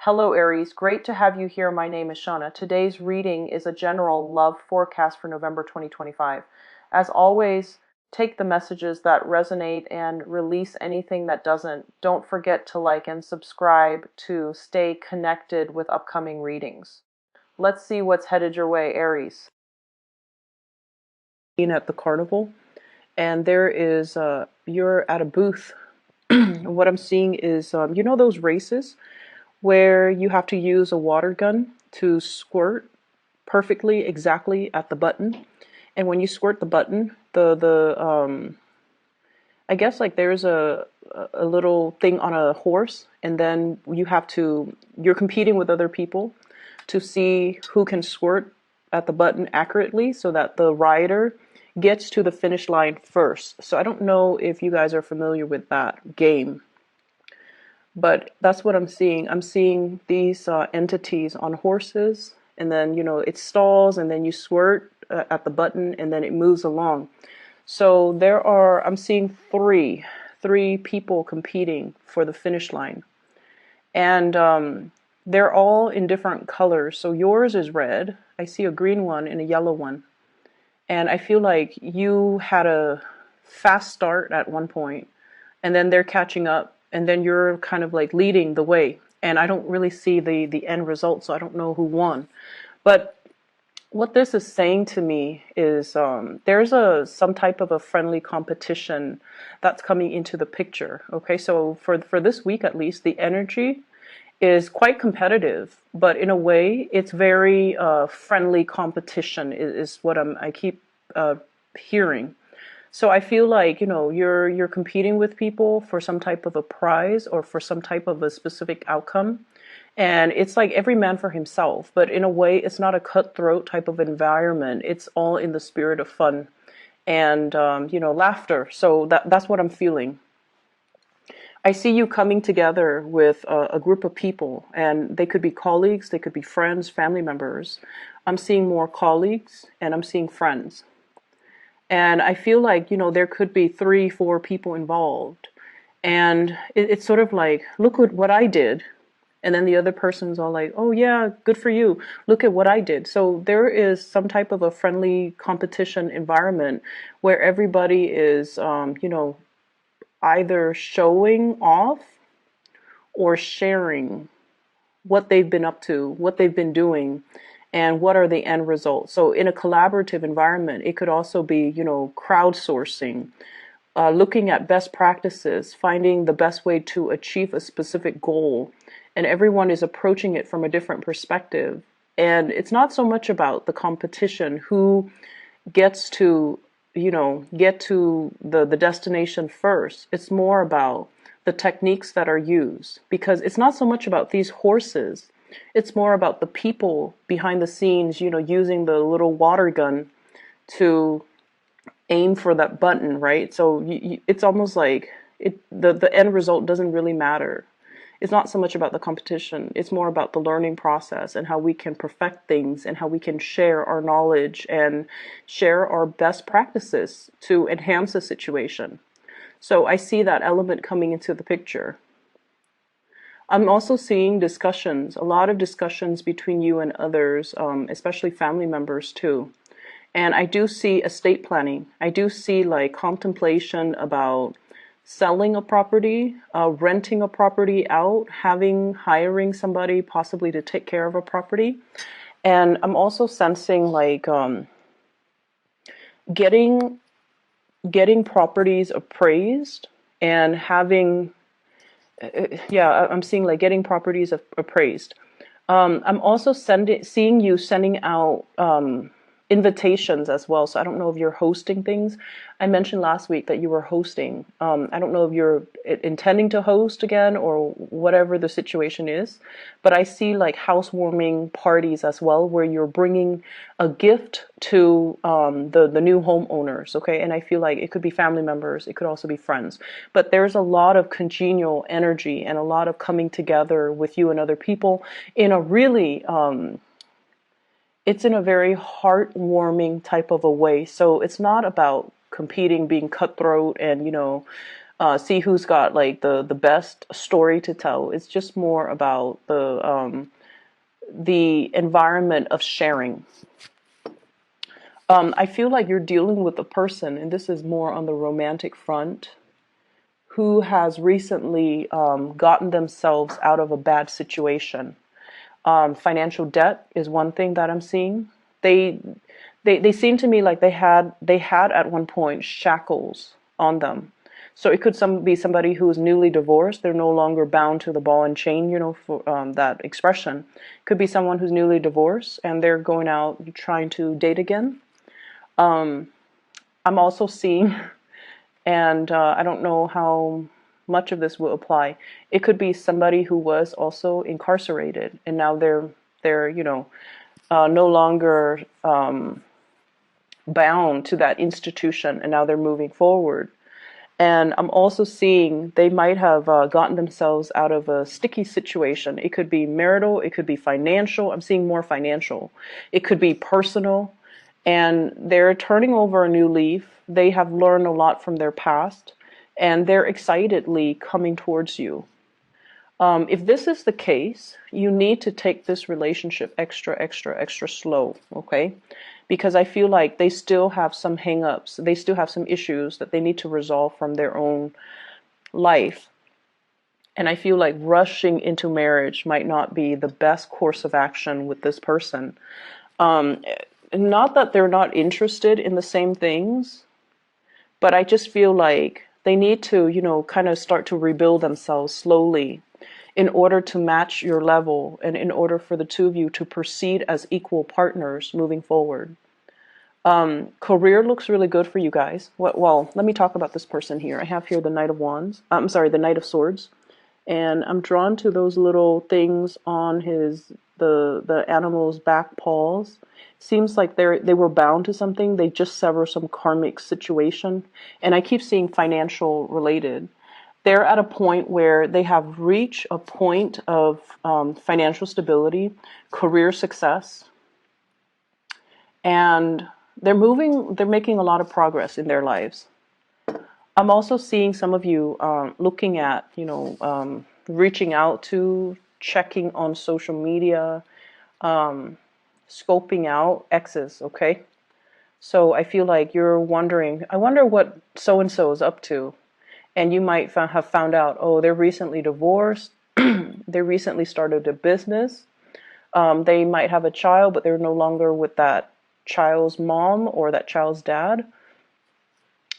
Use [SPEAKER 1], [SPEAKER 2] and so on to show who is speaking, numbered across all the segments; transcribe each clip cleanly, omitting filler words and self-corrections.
[SPEAKER 1] Hello, Aries. Great to have you here. My name is Shauna. Today's reading is a general love forecast for November 2025. As always, take the messages that resonate and release anything that doesn't. Don't forget to like and subscribe to stay connected with upcoming readings. Let's see what's headed your way, Aries. At the carnival, and there is, you're at a booth. What I'm seeing is, those races where you have to use a water gun to squirt perfectly exactly at the button, and when you squirt the button, the I guess like there's a little thing on a horse, and then you're competing with other people to see who can squirt at the button accurately so that the rider gets to the finish line first. So I don't know if you guys are familiar with that game, but that's what I'm seeing. I'm seeing these entities on horses, and then it stalls, and then you squirt at the button, and then it moves along. So I'm seeing three people competing for the finish line, and they're all in different colors. So yours is red. I see a green one and a yellow one, and I feel like you had a fast start at one point, and then they're catching up, and then you're kind of like leading the way. And I don't really see the end result, so I don't know who won. But what this is saying to me is there's some type of a friendly competition that's coming into the picture. Okay, so for this week at least, the energy is quite competitive, but in a way, it's very friendly competition is what I keep hearing. So I feel like, you're competing with people for some type of a prize or for some type of a specific outcome. And it's like every man for himself, but in a way, it's not a cutthroat type of environment. It's all in the spirit of fun and, laughter. So that's what I'm feeling. I see you coming together with a group of people, and they could be colleagues, they could be friends, family members. I'm seeing more colleagues, and I'm seeing friends. And I feel like, there could be 3, 4 people involved. And it's sort of like, look at what I did. And then the other person's all like, oh, yeah, good for you. Look at what I did. So there is some type of a friendly competition environment where everybody is, either showing off or sharing what they've been up to, what they've been doing, and what are the end results. So in a collaborative environment, it could also be, crowdsourcing, looking at best practices, finding the best way to achieve a specific goal. And everyone is approaching it from a different perspective. And it's not so much about the competition, who gets to, get to the destination first. It's more about the techniques that are used, because it's not so much about these horses. It's more about the people behind the scenes, using the little water gun to aim for that button, right? So it's almost like the end result doesn't really matter. It's not so much about the competition. It's more about the learning process and how we can perfect things and how we can share our knowledge and share our best practices to enhance the situation. So I see that element coming into the picture. I'm also seeing discussions, a lot of discussions between you and others, especially family members too. And I do see estate planning. I do see like contemplation about selling a property, renting a property out, hiring somebody possibly to take care of a property. And I'm also sensing like getting properties appraised and having, yeah, I'm seeing like getting properties appraised. I'm also seeing you sending out invitations as well. So I don't know if you're hosting things. I mentioned last week that you were hosting. I don't know if you're intending to host again or whatever the situation is, but I see like housewarming parties as well, where you're bringing a gift to the new homeowners. Okay, and I feel like it could be family members, it could also be friends, but there's a lot of congenial energy and a lot of coming together with you and other people in a really it's in a very heartwarming type of a way. So it's not about competing, being cutthroat, and see who's got like the best story to tell. It's just more about the environment of sharing. I feel like you're dealing with a person, and this is more on the romantic front, who has recently gotten themselves out of a bad situation. Financial debt is one thing that I'm seeing. They they seem to me like they had at one point shackles on them. So it could be somebody who is newly divorced. They're no longer bound to the ball and chain, for that expression. Could be someone who's newly divorced and they're going out trying to date again. I'm also seeing, and I don't know how much of this will apply. It could be somebody who was also incarcerated and now they're no longer bound to that institution, and now they're moving forward. And I'm also seeing they might have gotten themselves out of a sticky situation. It could be marital, it could be financial. I'm seeing more financial. It could be personal. And they're turning over a new leaf. They have learned a lot from their past, and they're excitedly coming towards you. If this is the case, you need to take this relationship extra, extra, extra slow, okay? Because I feel like they still have some hang-ups. They still have some issues that they need to resolve from their own life. And I feel like rushing into marriage might not be the best course of action with this person. Um, Not that they're not interested in the same things, but I just feel like they need to, kind of start to rebuild themselves slowly in order to match your level and in order for the two of you to proceed as equal partners moving forward. Career looks really good for you guys. Well, let me talk about this person here. I have here the Knight of Wands. I'm sorry, the Knight of Swords. And I'm drawn to those little things on the animal's back paws. Seems like they were bound to something. They just sever some karmic situation. And I keep seeing financial related. They're at a point where they have reached a point of financial stability, career success, and they're making a lot of progress in their lives. I'm also seeing some of you looking at, reaching out to, checking on social media, scoping out exes, okay? So I feel like you're wondering, I wonder what so-and-so is up to. And you might have found out, oh, they're recently divorced. They recently started a business. They might have a child, but they're no longer with that child's mom or that child's dad.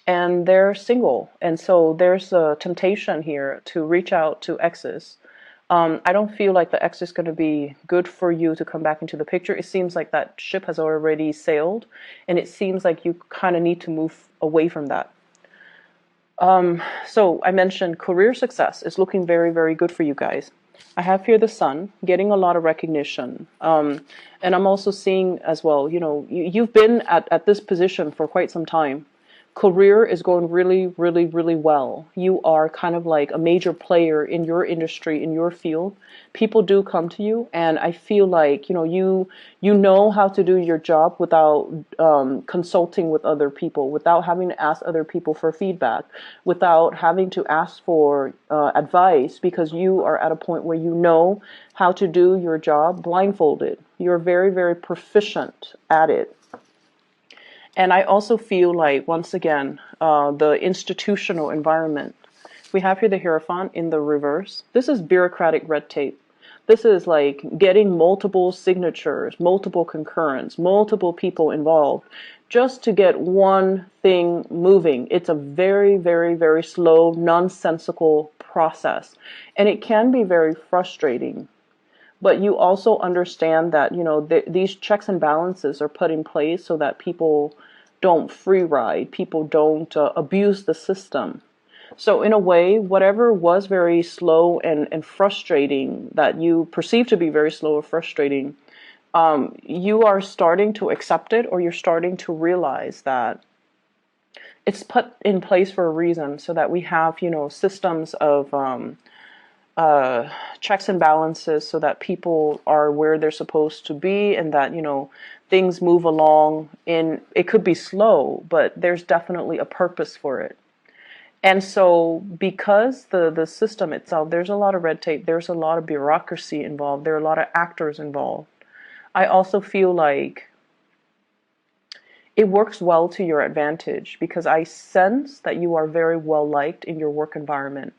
[SPEAKER 1] And they're single. And so there's a temptation here to reach out to exes. I don't feel like the ex is going to be good for you to come back into the picture. It seems like that ship has already sailed, and it seems like you kind of need to move away from that. So I mentioned career success is looking very, very good for you guys. I have here the sun getting a lot of recognition. And I'm also seeing as well, you've been at this position for quite some time. Career is going really, really, really well. You are kind of like a major player in your industry, in your field. People do come to you, and I feel like you know how to do your job without consulting with other people, without having to ask other people for feedback, without having to ask for advice, because you are at a point where you know how to do your job blindfolded. You're very, very proficient at it. And I also feel like, once again, the institutional environment. We have here the Hierophant in the reverse. This is bureaucratic red tape. This is like getting multiple signatures, multiple concurrence, multiple people involved just to get one thing moving. It's a very, very, very slow, nonsensical process. And it can be very frustrating. But you also understand that, these checks and balances are put in place so that people don't free ride, people don't abuse the system. So in a way, whatever was very slow and frustrating, that you perceive to be very slow or frustrating, you are starting to accept it, or you're starting to realize that it's put in place for a reason, so that we have, systems of checks and balances, so that people are where they're supposed to be, and that things move along. In it could be slow, but there's definitely a purpose for it. And so because the system itself, there's a lot of red tape, there's a lot of bureaucracy involved, there are a lot of actors involved. I also feel like it works well to your advantage because I sense that you are very well liked in your work environment.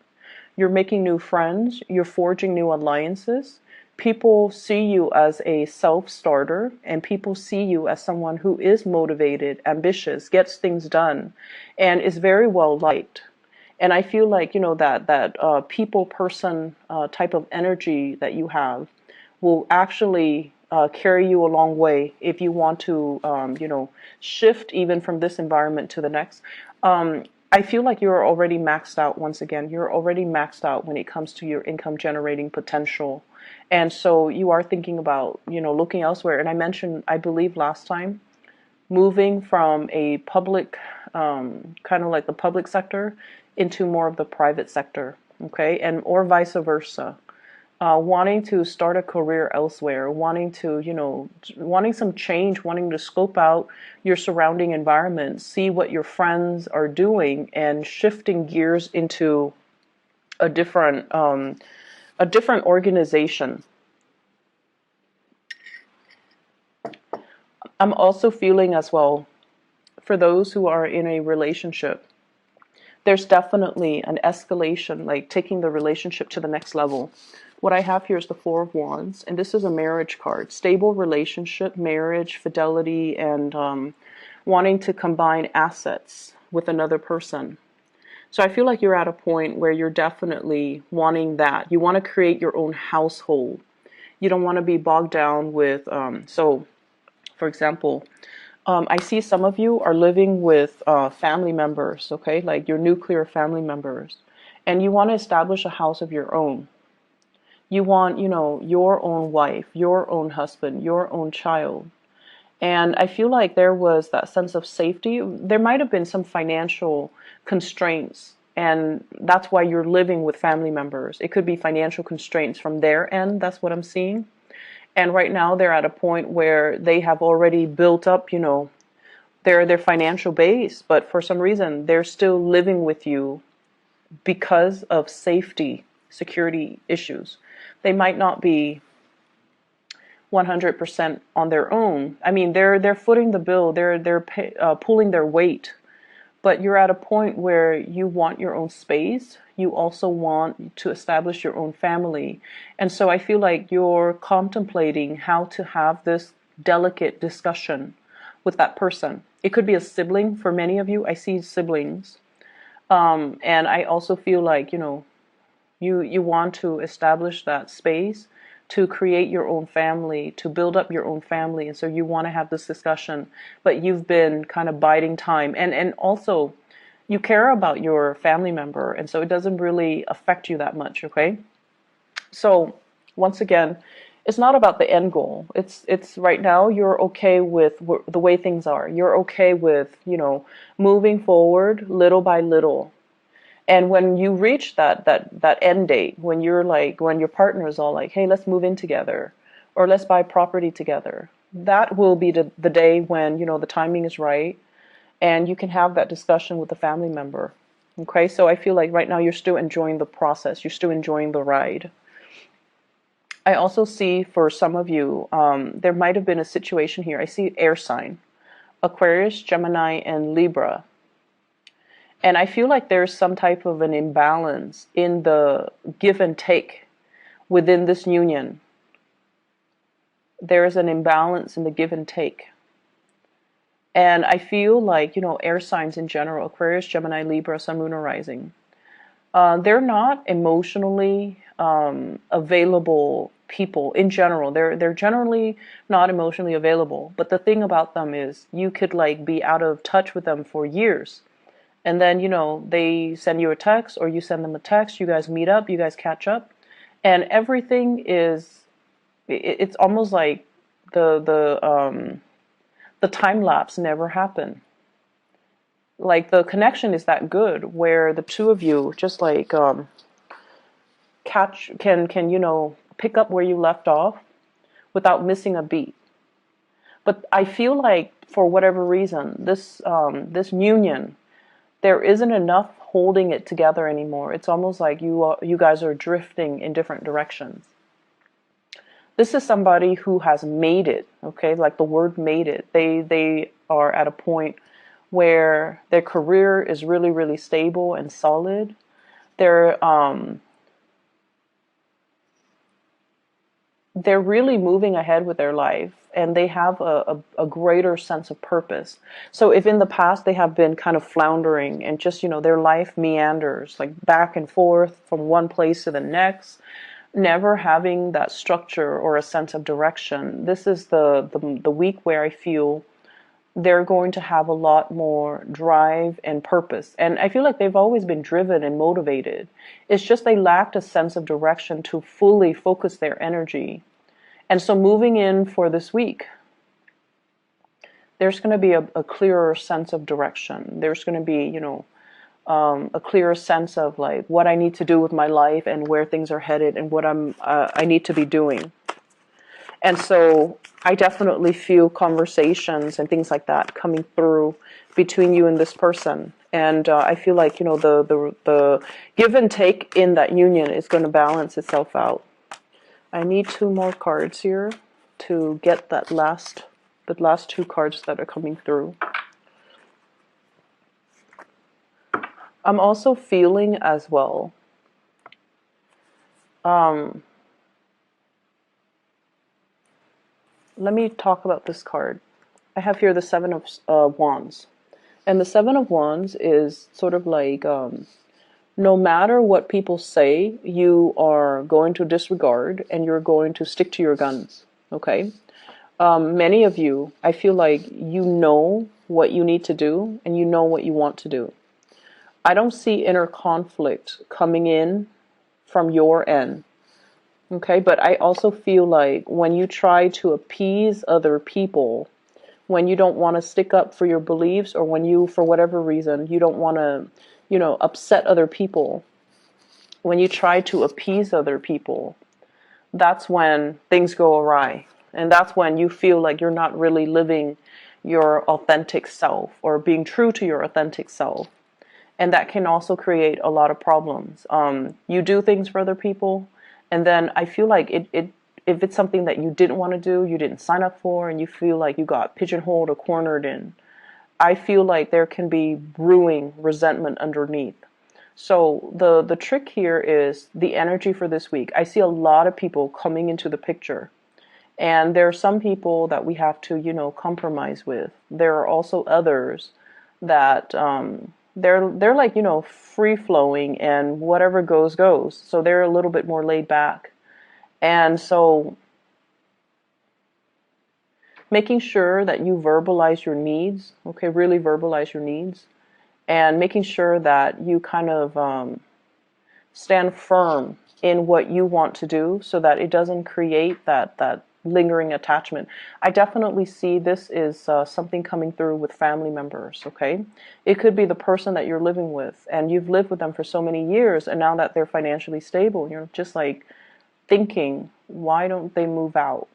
[SPEAKER 1] You're making new friends, you're forging new alliances. People see you as a self-starter, and people see you as someone who is motivated, ambitious, gets things done, and is very well liked. And I feel like, that people person type of energy that you have will actually carry you a long way if you want to, shift even from this environment to the next. I feel like you're already maxed out once again. You're already maxed out when it comes to your income generating potential. And so you are thinking about, looking elsewhere. And I mentioned, I believe last time, moving from a public, kind of like the public sector into more of the private sector, okay? And or vice versa. Wanting to start a career elsewhere, wanting to, wanting some change, wanting to scope out your surrounding environment, see what your friends are doing, and shifting gears into a different organization. I'm also feeling as well, for those who are in a relationship, there's definitely an escalation, like taking the relationship to the next level. What I have here is the Four of Wands, and this is a marriage card. Stable relationship, marriage, fidelity, and wanting to combine assets with another person. So I feel like you're at a point where you're definitely wanting that. You want to create your own household. You don't want to be bogged down with, for example, I see some of you are living with family members, okay, like your nuclear family members, and you want to establish a house of your own. You want, your own wife, your own husband, your own child. And I feel like there was that sense of safety. There might have been some financial constraints, and that's why you're living with family members. It could be financial constraints from their end. That's what I'm seeing. And right now they're at a point where they have already built up, their financial base, but for some reason they're still living with you because of security issues. They might not be 100% on their own. I mean, they're footing the bill, they're pulling their weight, but you're at a point where you want your own space. You also want to establish your own family. And so I feel like you're contemplating how to have this delicate discussion with that person. It could be a sibling for many of you. I see siblings. And I also feel like, you want to establish that space to create your own family, to build up your own family. And so you want to have this discussion, but you've been kind of biding time. And also, you care about your family member, and so it doesn't really affect you that much, okay? So, once again, it's not about the end goal. It's right now you're okay with the way things are. You're okay with, moving forward little by little. And when you reach that end date, when when your partner is all like, "Hey, let's move in together," or "Let's buy property together," that will be the day when, the timing is right, and you can have that discussion with the family member. Okay, so I feel like right now you're still enjoying the process. You're still enjoying the ride. I also see for some of you, there might have been a situation here. I see air sign, Aquarius, Gemini, and Libra. And I feel like there's some type of an imbalance in the give and take within this union. There is an imbalance in the give and take. And I feel like, air signs in general, Aquarius, Gemini, Libra, Sun, Moon, or Rising, they're not emotionally available people in general. They're generally not emotionally available. But the thing about them is you could be out of touch with them for years. And then, they send you a text or you send them a text, you guys meet up, you guys catch up, and everything it's almost like the time lapse never happened. Like the connection is that good where the two of you just can pick up where you left off without missing a beat. But I feel like for whatever reason, this union, there isn't enough holding it together anymore. It's almost like you guys are drifting in different directions. This is somebody who has made it, okay? Like the word made it. They are at a point where their career is really, really stable and solid. They're really moving ahead with their life, and they have a greater sense of purpose. So if in the past they have been kind of floundering and just, their life meanders like back and forth from one place to the next, never having that structure or a sense of direction, this is the week where I feel they're going to have a lot more drive and purpose. And I feel like they've always been driven and motivated. It's just they lacked a sense of direction to fully focus their energy. And so moving in for this week, there's going to be a clearer sense of direction. There's going to be, a clearer sense of like what I need to do with my life and where things are headed and what I need to be doing. And so I definitely feel conversations and things like that coming through between you and this person. And I feel like, the give and take in that union is going to balance itself out. I need 2 more cards here to get the last 2 cards that are coming through. I'm also feeling as well. Let me talk about this card. I have here the 7 of Wands. And the 7 of Wands is sort of like, no matter what people say, you are going to disregard and you're going to stick to your guns, okay? Many of you, I feel like you know what you need to do and you know what you want to do. I don't see inner conflict coming in from your end. Okay, but I also feel like when you try to appease other people, when you don't want to stick up for your beliefs, or when you, for whatever reason, you don't want to, upset other people, when you try to appease other people, that's when things go awry. And that's when you feel like you're not really living your authentic self or being true to your authentic self. And that can also create a lot of problems. You do things for other people, and then I feel like if it's something that you didn't want to do, you didn't sign up for, and you feel like you got pigeonholed or cornered in, I feel like there can be brewing resentment underneath. So the trick here is the energy for this week. I see a lot of people coming into the picture. And there are some people that we have to, compromise with. There are also others that they're like, free flowing, and whatever goes goes. So they're a little bit more laid back. And so making sure that you verbalize your needs, okay, really verbalize your needs, and making sure that you kind of stand firm in what you want to do so that it doesn't create that lingering attachment. I definitely see this is something coming through with family members, okay? It could be the person that you're living with, and you've lived with them for so many years, and now that they're financially stable, you're just like thinking, why don't they move out?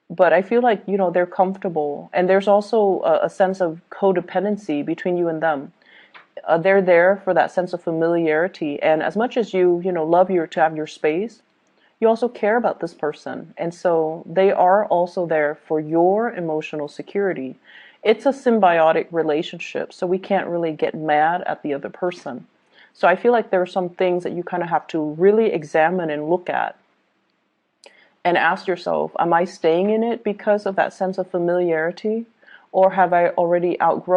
[SPEAKER 1] But I feel like, they're comfortable, and there's also a sense of codependency between you and them. They're there for that sense of familiarity, and as much as you, love to have your space, you also care about this person. And so they are also there for your emotional security. It's a symbiotic relationship, so we can't really get mad at the other person. So I feel like there are some things that you kind of have to really examine and look at and ask yourself, am I staying in it because of that sense of familiarity? Or have I already outgrown